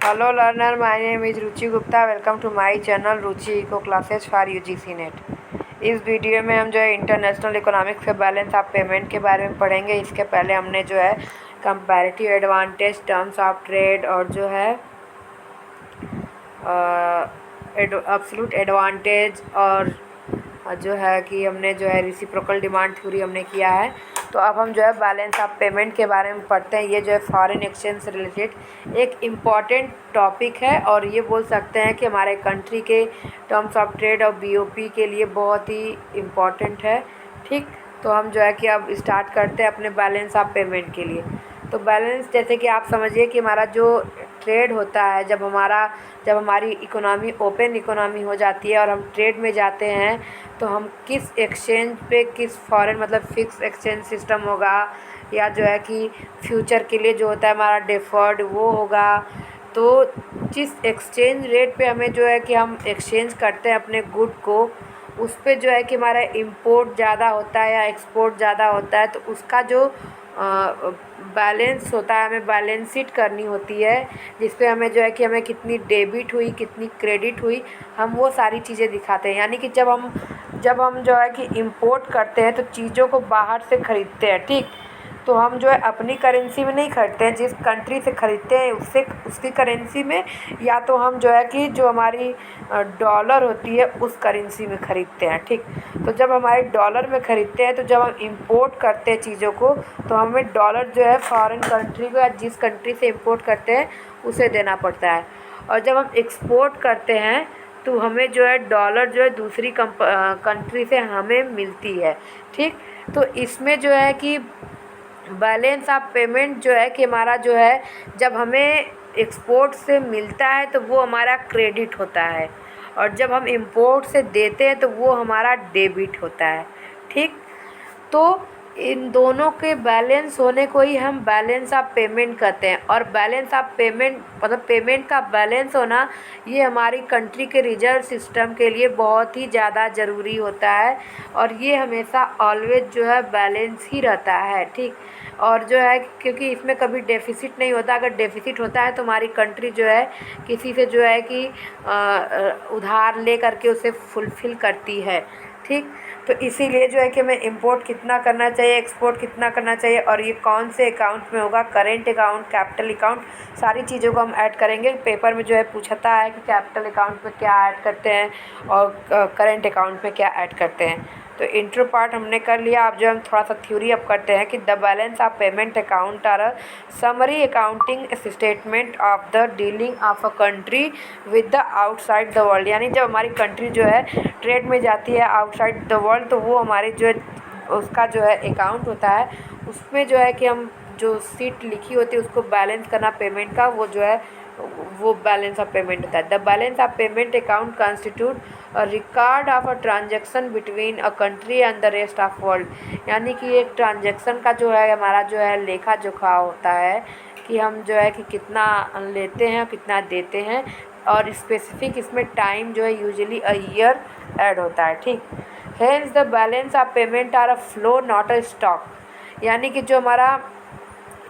Hello learner, my name is Ruchi Gupta. Welcome to my channel Ruchi eco classes for UGC NET. इस video में हम जो है इंटरनेशनल इकोनॉमिक्स के बैलेंस ऑफ पेमेंट के बारे में पढ़ेंगे। इसके पहले हमने जो है comparative advantage, terms of trade और जो है एब्सोल्यूट एडवांटेज और जो है कि हमने जो है रेसिप्रोकल डिमांड थ्योरी हमने किया है। तो अब हम जो है बैलेंस ऑफ पेमेंट के बारे में पढ़ते हैं। ये जो है फॉरेन एक्सचेंज से रिलेटेड एक इम्पॉर्टेंट टॉपिक है और ये बोल सकते हैं कि हमारे कंट्री के टर्म्स ऑफ ट्रेड और बीओपी के लिए बहुत ही इम्पॉर्टेंट है। ठीक, तो हम जो है कि अब स्टार्ट करते हैं अपने बैलेंस ऑफ पेमेंट के लिए। तो बैलेंस जैसे कि आप समझिए कि हमारा जो ट्रेड होता है, जब हमारी इकोनॉमी ओपन इकोनॉमी हो जाती है और हम ट्रेड में जाते हैं तो हम किस एक्सचेंज पे, किस फॉरेन मतलब फिक्स एक्सचेंज सिस्टम होगा या जो है कि फ्यूचर के लिए जो होता है हमारा डिफर्ड वो होगा। तो जिस एक्सचेंज रेट पे हमें जो है कि हम एक्सचेंज करते हैं अपने गुड को, उस पे जो है कि हमारा इंपोर्ट ज़्यादा होता है या एक्सपोर्ट ज़्यादा होता है, तो उसका जो बैलेंस होता है हमें बैलेंस शीट करनी होती है, जिस पे हमें जो है कि हमें कितनी डेबिट हुई, कितनी क्रेडिट हुई, हम वो सारी चीज़ें दिखाते हैं। यानी कि जब हम जो है कि इंपोर्ट करते हैं तो चीज़ों को बाहर से ख़रीदते हैं। ठीक, तो हम जो है अपनी करेंसी में नहीं खरीदते हैं, जिस कंट्री से ख़रीदते हैं उसकी करेंसी में, या तो हम जो है कि जो हमारी डॉलर होती है उस करेंसी में ख़रीदते हैं। ठीक, तो जब हमारे डॉलर में ख़रीदते हैं तो जब हम इंपोर्ट करते हैं चीज़ों को तो हमें डॉलर जो है फॉरेन कंट्री को या जिस कंट्री से इंपोर्ट करते हैं उसे देना पड़ता है। और जब हम एक्सपोर्ट करते हैं तो हमें जो है डॉलर जो है दूसरी कंट्री से हमें मिलती है। ठीक, तो इसमें जो है कि बैलेंस ऑफ पेमेंट जो है कि हमारा जो है जब हमें एक्सपोर्ट से मिलता है तो वो हमारा क्रेडिट होता है, और जब हम इंपोर्ट से देते हैं तो वो हमारा डेबिट होता है। ठीक, तो इन दोनों के बैलेंस होने को ही हम बैलेंस ऑफ पेमेंट कहते हैं। और बैलेंस ऑफ पेमेंट मतलब पेमेंट का बैलेंस होना, ये हमारी कंट्री के रिजर्व सिस्टम के लिए बहुत ही ज़्यादा ज़रूरी होता है और ये हमेशा ऑलवेज जो है बैलेंस ही रहता है। ठीक, और जो है क्योंकि इसमें कभी डेफिसिट नहीं होता। अगर डेफिसिट होता है तो हमारी कंट्री जो है किसी से जो है कि उधार ले करके उसे फुलफ़िल करती है। ठीक, तो इसीलिए जो है कि हमें इंपोर्ट कितना करना चाहिए, एक्सपोर्ट कितना करना चाहिए और ये कौन से अकाउंट में होगा, करेंट अकाउंट, कैपिटल अकाउंट, सारी चीज़ों को हम ऐड करेंगे। पेपर में जो है पूछता है कि कैपिटल अकाउंट में क्या ऐड करते हैं और करेंट अकाउंट में क्या ऐड करते हैं। तो इंट्रो पार्ट हमने कर लिया। अब जो हम थोड़ा सा थ्योरी अब करते हैं कि the balance of payment account are a summary accounting statement of the dealing of a country with the outside the world. यानी जब हमारी कंट्री जो है ट्रेड में जाती है आउटसाइड द वर्ल्ड तो वो हमारे जो है उसका जो है अकाउंट होता है, उसमें जो है कि हम जो सीट लिखी होती है उसको बैलेंस करना पेमेंट का, वो जो है वो बैलेंस ऑफ पेमेंट होता है। The balance of payment account constitute a record of a transaction between a country and the rest of world. यानी कि एक ट्रांजेक्शन का जो है हमारा जो है लेखा जोखा होता है कि हम जो है कि कितना लेते हैं कितना देते हैं, और स्पेसिफिक इसमें टाइम जो है यूजुअली अ ईयर ऐड होता है। ठीक, hence the balance of payment are a flow not a stock. यानी कि जो हमारा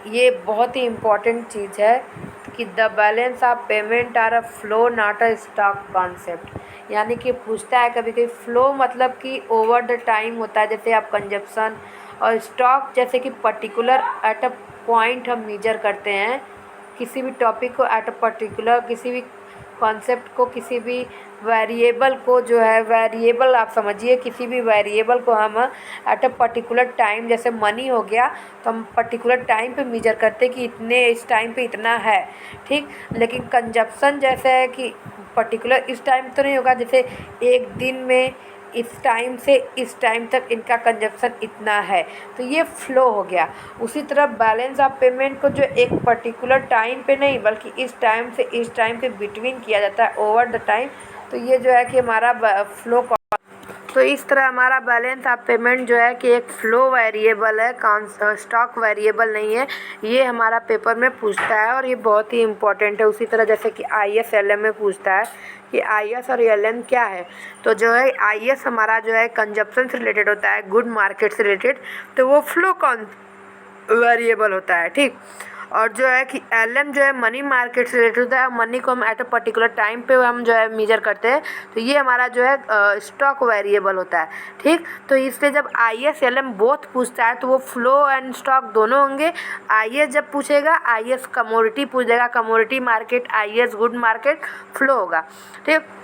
ये बहुत ही इम्पॉर्टेंट चीज़ है कि the balance of payment are a flow not a stock concept. यानी कि पूछता है कभी कभी, फ्लो मतलब कि ओवर द टाइम होता है, जैसे आप कंजप्शन, और स्टॉक जैसे कि पर्टिकुलर एट अ पॉइंट हम मेजर करते हैं किसी भी टॉपिक को, एट अ पर्टिकुलर किसी भी कॉन्सेप्ट को, किसी भी वेरिएबल को जो है, वेरिएबल आप समझिए किसी भी वेरिएबल को हम एट अ पर्टिकुलर टाइम, जैसे मनी हो गया तो हम पर्टिकुलर टाइम पे मेजर करते हैं कि इतने इस टाइम पे इतना है। ठीक, लेकिन कंजप्शन जैसे है कि पर्टिकुलर इस टाइम तो नहीं होगा, जैसे एक दिन में इस टाइम से इस टाइम तक इनका कंजप्शन इतना है, तो ये फ़्लो हो गया। उसी तरह बैलेंस ऑफ पेमेंट को जो एक पर्टिकुलर टाइम पे नहीं बल्कि इस टाइम से इस टाइम के बिटवीन किया जाता है, ओवर द टाइम, तो ये जो है कि हमारा फ़्लो। तो इस तरह हमारा बैलेंस ऑफ पेमेंट जो है कि एक फ़्लो वेरिएबल है, स्टॉक वेरिएबल नहीं है। ये हमारा पेपर में पूछता है और ये बहुत ही इम्पोर्टेंट है। उसी तरह जैसे कि IS LM में पूछता है कि IS और LM क्या है, तो जो है IS हमारा जो है कंजप्शन से रिलेटेड होता है, गुड मार्केट से रिलेटेड, तो वो फ़्लो वेरिएबल होता है। ठीक, और जो है कि LM जो है मनी मार्केट से रिलेटेड होता है। मनी को हम एट अ पर्टिकुलर टाइम पे हम जो है मेजर करते हैं, तो ये हमारा जो है स्टॉक वेरिएबल होता है, ठीक। तो इसलिए जब IS LM बोथ पूछता है तो वो फ्लो एंड स्टॉक दोनों होंगे। IS जब पूछेगा, IS कमोडिटी पूछेगा, commodity market, IS good market, flow होगा, ठीक।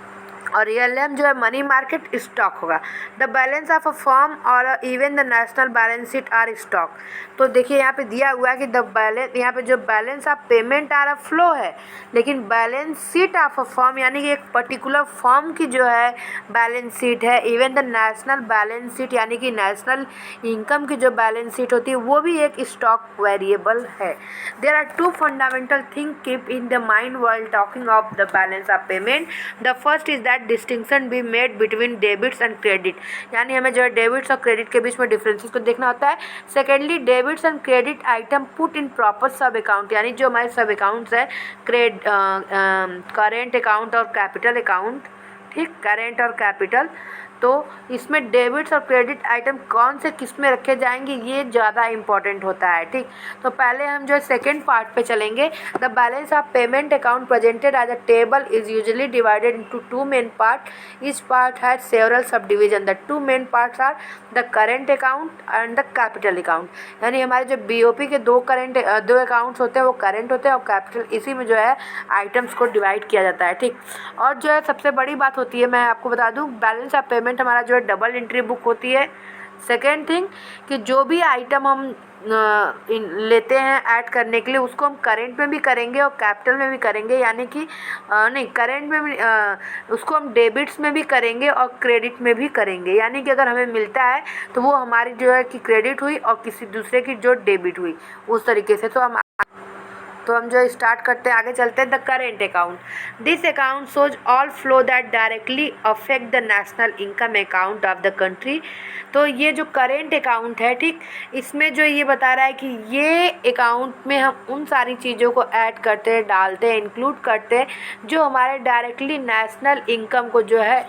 और LM जो है मनी मार्केट, स्टॉक होगा। The balance of a firm और even the national balance sheet are stock. तो देखिए यहाँ पे दिया हुआ है कि द बैलेंस, यहाँ पे जो balance of payment are flow है, लेकिन balance sheet of a firm यानी कि एक पर्टिकुलर फर्म की जो है बैलेंस शीट है, even the national balance sheet यानी कि नेशनल इनकम की जो बैलेंस शीट होती है वो भी एक स्टॉक वेरिएबल है। There are two fundamental thing keep in the mind while talking of the balance of payment. The first is that distinction be made between debits and credit, यानी हमें जो है डेबिट्स और क्रेडिट के बीच में differences को देखना होता है। Secondly, debits and credit item put in proper सब अकाउंट, यानी जो हमारे सब अकाउंट्स है, करेंट अकाउंट और कैपिटल अकाउंट, ठीक, करेंट और कैपिटल। तो इसमें डेबिट्स और क्रेडिट आइटम कौन से किस में रखे जाएंगे ये ज़्यादा इंपॉर्टेंट होता है, ठीक। तो पहले हम जो है सेकेंड पार्ट पे चलेंगे। The balance of payment account presented as a table is usually divided into two main part. Each part has several sub division. The two main parts are the current account and the capital account, यानी हमारे जो BOP के दो accounts होते हैं वो current होते हैं और कैपिटल, इसी में जो है आइटम्स को डिवाइड किया जाता है, ठीक। और जो है सबसे बड़ी बात होती है, मैं आपको बता दूं, बैलेंस ऑफ पेमेंट हमारा जो है डबल एंट्री बुक होती है। सेकेंड थिंग कि जो भी आइटम हम लेते हैं ऐड करने के लिए उसको हम करेंट में भी करेंगे और कैपिटल में भी करेंगे, यानी कि नहीं, करेंट में भी उसको हम डेबिट्स में भी करेंगे और क्रेडिट में भी करेंगे, यानी कि अगर हमें मिलता है तो वो हमारी जो है कि क्रेडिट हुई और किसी दूसरे की जो डेबिट हुई, उस तरीके से। तो हम जो स्टार्ट करते हैं, आगे चलते हैं। The current account, this account shows all flow that directly affect the national income account of the country. तो ये जो करेंट अकाउंट है, ठीक, इसमें जो ये बता रहा है कि ये अकाउंट में हम उन सारी चीज़ों को ऐड करते हैं, डालते हैं, इंक्लूड करते हैं जो हमारे डायरेक्टली नेशनल इनकम को जो है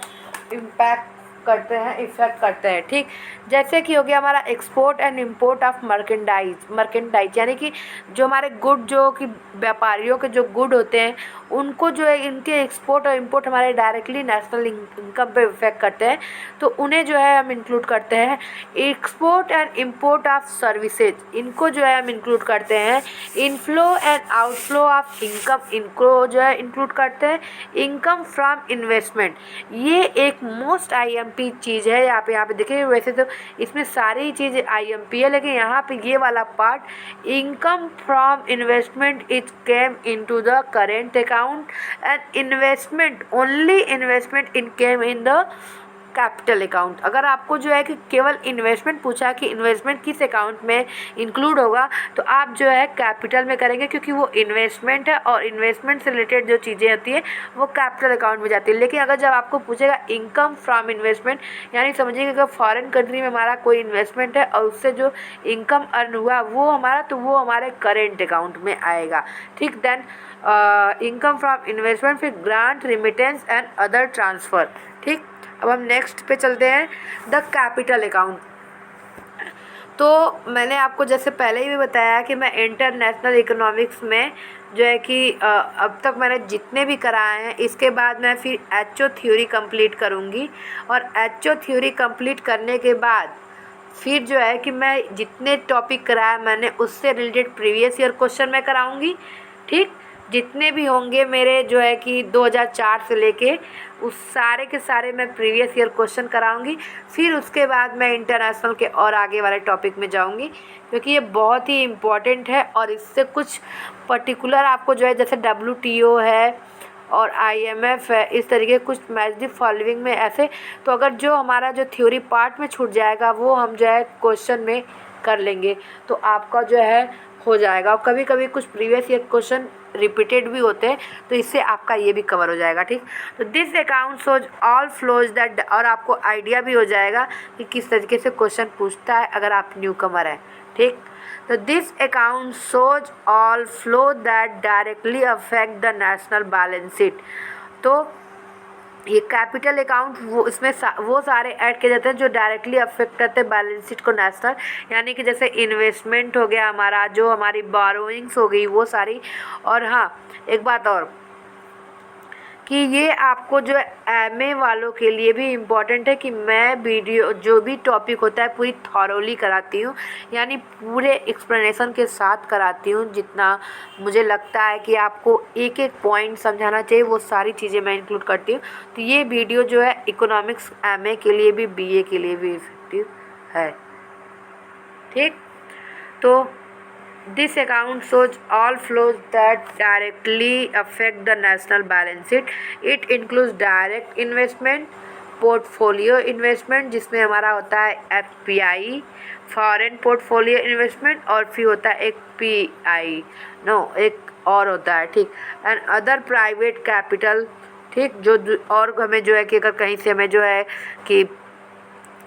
इम्पैक्ट करते हैं, इफेक्ट करते हैं, ठीक। जैसे कि हो गया हमारा export and import of merchandise, यानी कि जो हमारे गुड, जो कि व्यापारियों के जो गुड होते हैं उनको जो है इनके एक्सपोर्ट और इंपोर्ट हमारे डायरेक्टली नेशनल इनकम पे इफेक्ट करते हैं, तो उन्हें जो है हम इंक्लूड करते हैं। Export and import of services, इनको जो है हम इंक्लूड करते हैं। Inflow and outflow of income, इनको जो है इंक्लूड करते हैं। इनकम फ्रॉम इन्वेस्टमेंट, ये एक मोस्ट IMP चीज़ है। यहाँ पे देखिए, वैसे तो इसमें सारी चीज़ें IMP है, लेकिन यहाँ पे ये वाला part, income from investment it came into the current account and investment, only investment in came in the capital account. अगर आपको जो है कि केवल इन्वेस्टमेंट पूछा कि इन्वेस्टमेंट किस अकाउंट में इंक्लूड होगा, तो आप जो है कैपिटल में करेंगे, क्योंकि वो इन्वेस्टमेंट है और इन्वेस्टमेंट से रिलेटेड जो चीज़ें होती है वो कैपिटल अकाउंट में जाती है। लेकिन अगर जब आपको पूछेगा इनकम फ्रॉम इन्वेस्टमेंट, यानी समझिए कि अगर फॉरेन कंट्री में हमारा कोई इन्वेस्टमेंट है और उससे जो इनकम अर्न हुआ वो हमारा, तो वो हमारे करेंट अकाउंट में आएगा, ठीक। देन इनकम फ्रॉम इन्वेस्टमेंट, फिर grant, remittance and other transfer, ठीक। अब हम नेक्स्ट पे चलते हैं, द कैपिटल अकाउंट। तो मैंने आपको जैसे पहले ही भी बताया कि मैं इंटरनेशनल इकोनॉमिक्स में जो है कि अब तक मैंने जितने भी कराए हैं, इसके बाद मैं फिर HO थ्योरी कंप्लीट करूँगी, और HO थ्योरी कंप्लीट करने के बाद फिर जो है कि मैं जितने टॉपिक कराया मैंने उससे रिलेटेड प्रीवियस ईयर क्वेश्चन मैं कराऊँगी, ठीक। जितने भी होंगे मेरे जो है कि 2004 से लेके उस सारे के सारे मैं प्रीवियस ईयर क्वेश्चन कराऊंगी। फिर उसके बाद मैं इंटरनेशनल के और आगे वाले टॉपिक में जाऊंगी, क्योंकि ये बहुत ही इम्पॉर्टेंट है। और इससे कुछ पर्टिकुलर आपको जो है, जैसे WTO है और IMF है, इस तरीके कुछ मैच द फॉलोइंग में ऐसे, तो अगर जो हमारा जो थ्योरी पार्ट में छूट जाएगा वो हम जो है क्वेश्चन में कर लेंगे, तो आपका जो है हो जाएगा। और कभी कभी कुछ प्रीवियस ईयर क्वेश्चन रिपीटेड भी होते हैं, तो इससे आपका ये भी कवर हो जाएगा, ठीक। तो this account shows all flows that, और आपको आइडिया भी हो जाएगा कि किस तरीके से क्वेश्चन पूछता है अगर आप न्यू कमर हैं, ठीक। तो this account shows all flow that directly affect the national balance sheet. तो ये कैपिटल अकाउंट वो इसमें वो सारे ऐड किए जाते हैं जो डायरेक्टली अफेक्ट करते हैं बैलेंस शीट को नेशनल, यानी कि जैसे इन्वेस्टमेंट हो गया हमारा, जो हमारी बोरोइंग्स हो गई वो सारी। और हाँ, एक बात और कि ये आपको जो एमए वालों के लिए भी इम्पॉर्टेंट है कि मैं वीडियो जो भी टॉपिक होता है पूरी थॉरोली कराती हूँ, यानी पूरे एक्सप्लेनेशन के साथ कराती हूँ। जितना मुझे लगता है कि आपको एक एक पॉइंट समझाना चाहिए वो सारी चीज़ें मैं इंक्लूड करती हूँ। तो ये वीडियो जो है इकोनॉमिक्स एमए के लिए भी, बीए के लिए भी इफेक्टिव है। ठीक, तो this account shows all flows that directly affect the national balance sheet. It includes direct investment, portfolio investment जिसमें हमारा होता है एफपीआई, फॉरेन पोर्टफोलियो इन्वेस्टमेंट, और फिर होता है एक पीआई, नो एक और होता है, ठीक, एंड अदर प्राइवेट कैपिटल। ठीक, जो और हमें जो है कि अगर कहीं से हमें जो है कि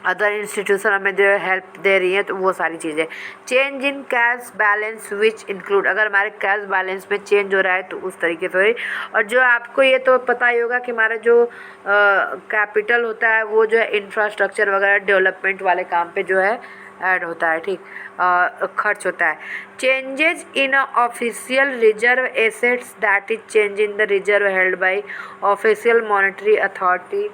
अदर इंस्टीट्यूशन हमें जो है हेल्प दे रही है तो वो सारी चीज़ें। Change in cash balance which include, अगर हमारे कैश बैलेंस में चेंज हो रहा है तो उस तरीके से। और जो आपको ये तो पता ही होगा कि हमारा जो कैपिटल होता है वो जो है इंफ्रास्ट्रक्चर वगैरह डेवलपमेंट वाले काम पे जो है ऐड होता है, ठीक, खर्च होता है। Changes in official reserve assets, that is change in the reserve held by official monetary authority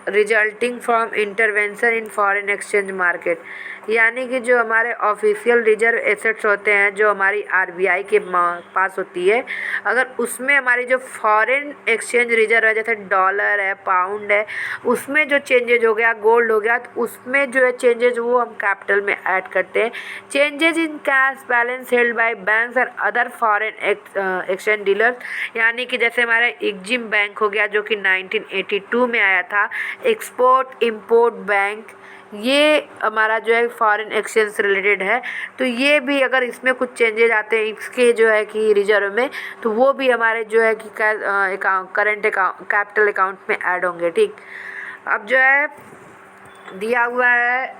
resulting from intervention in foreign exchange market, यानी कि जो हमारे ऑफिशियल रिजर्व एसेट्स होते हैं जो हमारी आरबीआई के पास होती है, अगर उसमें हमारी जो फॉरेन एक्सचेंज रिजर्व है जैसे डॉलर है, पाउंड है, उसमें जो चेंजेज हो गया, गोल्ड हो गया, तो उसमें जो है चेंजेज वो हम कैपिटल में ऐड करते हैं। Changes in cash balance held by banks और अदर फॉरेन एक्सचेंज डीलर्स, यानी कि जैसे हमारा एग्जिम बैंक हो गया जो कि 1982 में आया था, एक्सपोर्ट इंपोर्ट बैंक, ये हमारा जो है फॉरेन एक्सचेंज से रिलेटेड है। तो ये भी अगर इसमें कुछ चेंजेज आते हैं इसके जो है कि रिजर्व में, तो वो भी हमारे जो है कि करंट अकाउंट कैपिटल अकाउंट में ऐड होंगे, ठीक। अब जो है दिया हुआ है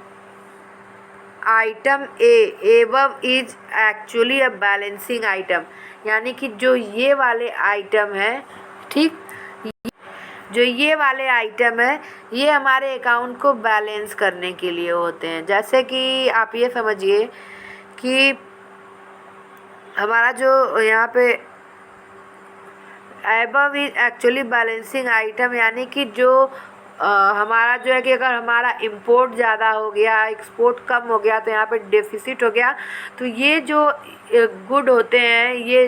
item A above is actually a balancing item, यानी कि जो ये वाले आइटम है, ठीक, जो ये वाले आइटम है ये हमारे अकाउंट को बैलेंस करने के लिए होते हैं। जैसे कि आप ये समझिए कि हमारा जो यहाँ पे above is actually balancing item, यानी कि जो हमारा जो है कि अगर हमारा इंपोर्ट ज़्यादा हो गया, एक्सपोर्ट कम हो गया, तो यहाँ पे डेफिसिट हो गया, तो ये जो गुड होते हैं, ये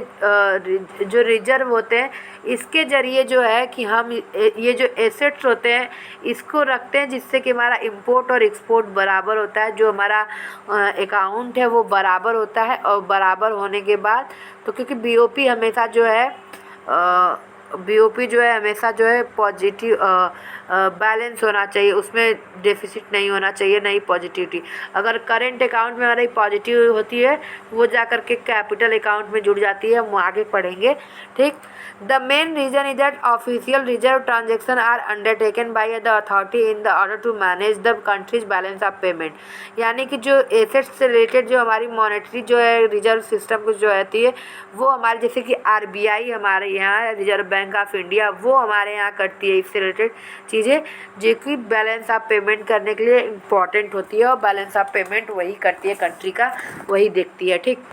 जो रिजर्व होते हैं, इसके ज़रिए जो है कि हम ये जो एसेट्स होते हैं इसको रखते हैं जिससे कि हमारा इंपोर्ट और एक्सपोर्ट बराबर होता है, जो हमारा अकाउंट है वो बराबर होता है। और बराबर होने के बाद तो क्योंकि बीओपी हमेशा जो है बीओपी जो है हमेशा जो है पॉजिटिव बैलेंस होना चाहिए, उसमें डेफिसिट नहीं होना चाहिए, नहीं पॉजिटिविटी। अगर करेंट अकाउंट में हमारी पॉजिटिव होती है वो जा कर के कैपिटल अकाउंट में जुड़ जाती है, हम आगे पढ़ेंगे, ठीक। The main reason is that official reserve transaction are undertaken by the authority in the order to manage the country's balance of payment, यानी कि जो एसेट्स से रिलेटेड जो हमारी मॉनेटरी जो है रिजर्व सिस्टम कुछ जो रहती है वो हमारे, जैसे कि आरबीआई हमारे यहाँ रिजर्व बैंक ऑफ इंडिया, वो हमारे यहाँ करती है इससे रिलेटेड चीज़ें जो कि बैलेंस ऑफ पेमेंट करने के लिए इम्पॉर्टेंट होती है, और बैलेंस ऑफ पेमेंट वही करती है, कंट्री का वही देखती है, ठीक।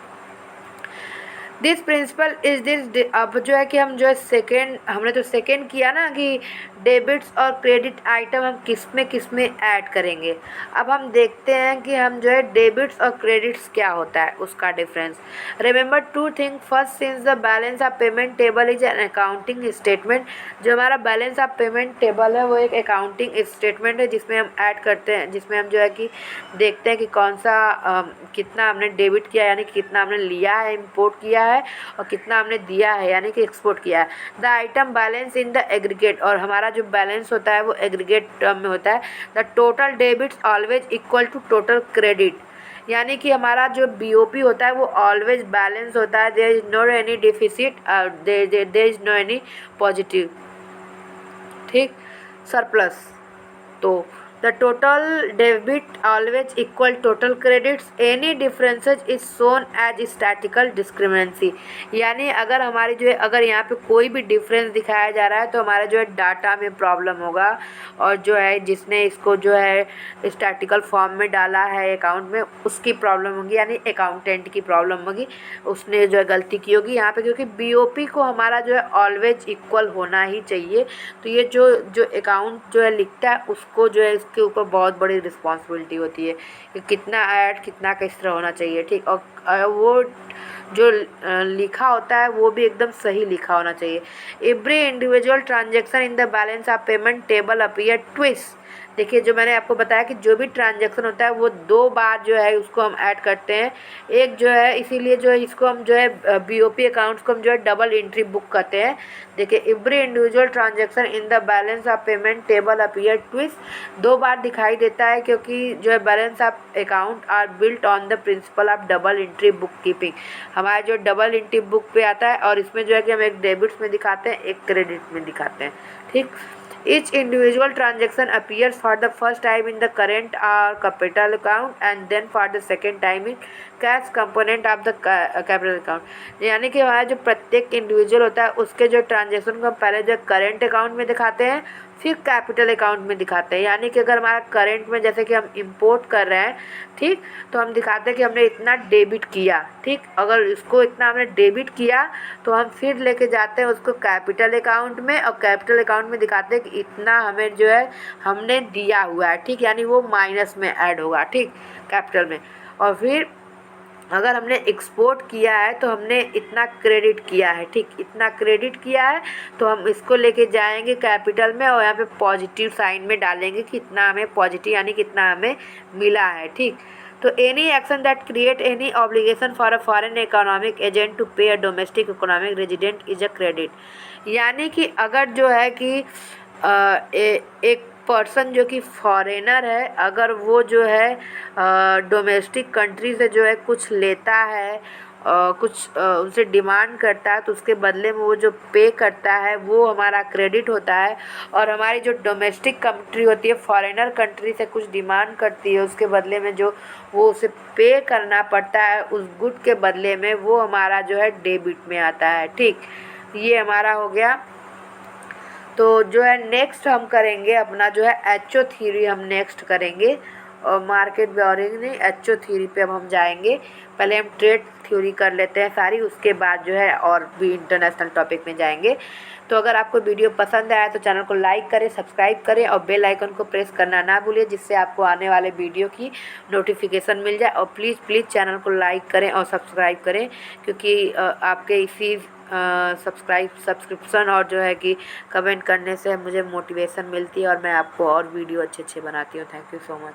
दिस प्रिंसिपल इज दिस, अब जो है कि हम जो है हमने तो सेकेंड किया ना कि डेबिट्स और क्रेडिट आइटम हम किस में ऐड करेंगे। अब हम देखते हैं कि हम जो है डेबिट्स और क्रेडिट्स क्या होता है उसका difference. Remember two thing, first since the balance of payment table is an accounting statement, जो हमारा बैलेंस ऑफ पेमेंट टेबल है वो एक अकाउंटिंग स्टेटमेंट है जिसमें हम ऐड करते हैं, जिसमें हम जो है कि देखते हैं कि कौन सा कितना हमने डेबिट किया यानी कि कितना हमने लिया है, इम्पोर्ट किया है, और कितना हमने दिया है यानी कि एक्सपोर्ट किया है। The item balance in the aggregate, और हमारा जो बैलेंस होता है वो एग्रीगेट टर्म में होता है। The total debits always equal to total credit, यानी कि हमारा जो बीओपी होता है वो ऑलवेज बैलेंस होता है, there is no any deficit, there is no any positive, ठीक, सरप्लस। तो the total debit always equal total credits, any differences is shown as statistical discrepancy. यानी अगर हमारी जो है अगर यहाँ पे कोई भी डिफरेंस दिखाया जा रहा है तो हमारा जो है डाटा में प्रॉब्लम होगा, और जो है जिसने इसको जो है स्टैटिकल फॉर्म में डाला है अकाउंट में उसकी प्रॉब्लम होगी, यानी अकाउंटेंट की प्रॉब्लम होगी, उसने जो है गलती की होगी यहाँ पे, क्योंकि बीओपी को हमारा जो है ऑलवेज इक्वल होना ही चाहिए। तो ये जो जो अकाउंट जो है लिखता है उसको जो है इसके ऊपर बहुत बड़ी रिस्पॉन्सिबिलिटी होती है कि कितना ऐड कितना किस तरह होना चाहिए, ठीक। और वो जो लिखा होता है वो भी एकदम सही लिखा होना चाहिए। Every individual transaction in the balance of payment table appear twist. देखिए जो मैंने आपको बताया कि जो भी ट्रांजैक्शन होता है वो 2 बार जो है उसको हम ऐड करते हैं। एक जो है इसीलिए जो है इसको हम जो है बीओपी अकाउंट्स को हम जो है डबल एंट्री बुक करते हैं। देखिए every individual transaction in the balance of payment table appear twice 2 बार दिखाई देता है, क्योंकि जो है balance of account are built on the principle of double entry book keeping. हमारा जो डबल एंट्री बुक पे आता है और इसमें जो है कि हम एक डेबिट्स में दिखाते हैं एक क्रेडिट में दिखाते हैं, ठीक। Each individual transaction appears for the first time in the current or capital account and then for the second time in cash component of the capital account. यानी कि हमारा जो प्रत्येक इंडिविजुअल होता है उसके जो ट्रांजेक्शन को हम पहले जो करेंट अकाउंट में दिखाते हैं फिर कैपिटल अकाउंट में दिखाते हैं। यानी कि अगर हमारा करेंट में जैसे कि हम इंपोर्ट कर रहे हैं, ठीक, तो हम दिखाते हैं कि हमने इतना डेबिट किया, ठीक। अगर इसको इतना हमने डेबिट किया तो हम फिर लेके जाते हैं उसको कैपिटल अकाउंट में और कैपिटल अकाउंट में दिखाते हैं कि इतना हमें जो है हमने दिया हुआ है, ठीक। यानी वो माइनस में ऐड होगा, ठीक, कैपिटल में। और फिर अगर हमने एक्सपोर्ट किया है तो हमने इतना क्रेडिट किया है, ठीक, इतना क्रेडिट किया है तो हम इसको लेके जाएंगे कैपिटल में और यहाँ पे पॉजिटिव साइन में डालेंगे कि इतना हमें पॉजिटिव यानी कितना हमें मिला है, ठीक। तो any action that create any obligation for a foreign economic agent to pay a domestic economic resident is a credit. यानी कि अगर जो है कि एक पर्सन जो कि फॉरेनर है अगर वो जो है डोमेस्टिक कंट्री से जो है कुछ लेता है, कुछ उनसे डिमांड करता है तो उसके बदले में वो जो पे करता है वो हमारा क्रेडिट होता है। और हमारी जो डोमेस्टिक कंट्री होती है फॉरेनर कंट्री से कुछ डिमांड करती है उसके बदले में जो वो उसे पे करना पड़ता है उस गुड के बदले में, वो हमारा जो है डेबिट में आता है, ठीक। ये हमारा हो गया। तो जो है नेक्स्ट हम करेंगे अपना जो है एचओ थ्योरी हम नेक्स्ट करेंगे, और मार्केट ब्योरिंग नहीं एचओ थ्योरी पे अब हम जाएंगे। पहले हम ट्रेड थ्योरी कर लेते हैं सारी, उसके बाद जो है और भी इंटरनेशनल टॉपिक में जाएंगे। तो अगर आपको वीडियो पसंद आया तो चैनल को लाइक करें, सब्सक्राइब करें और बेल आइकन को प्रेस करना ना भूलिए, जिससे आपको आने वाले वीडियो की नोटिफिकेशन मिल जाए। और प्लीज़ चैनल को लाइक करें और सब्सक्राइब करें, क्योंकि आपके इसी सब्सक्रिप्शन और जो है कि कमेंट करने से मुझे मोटिवेशन मिलती है और मैं आपको और वीडियो अच्छे बनाती हूँ। Thank you so much.